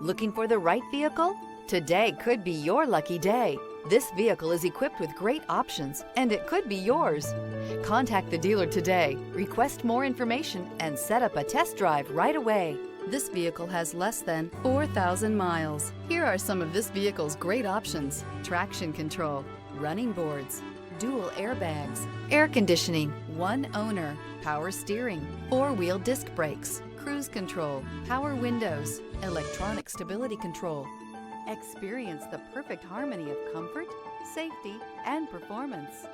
Looking for the right vehicle? Today could be your lucky day. This vehicle is equipped with great options, and it could be yours. Contact the dealer today, request more information, and set up a test drive right away. This vehicle has less than 4,000 miles. Here are some of this vehicle's great options: traction control, running boards, dual airbags, air conditioning, one owner, power steering, four-wheel disc brakes, cruise control, power windows, electronic stability control. Experience the perfect harmony of comfort, safety, and performance.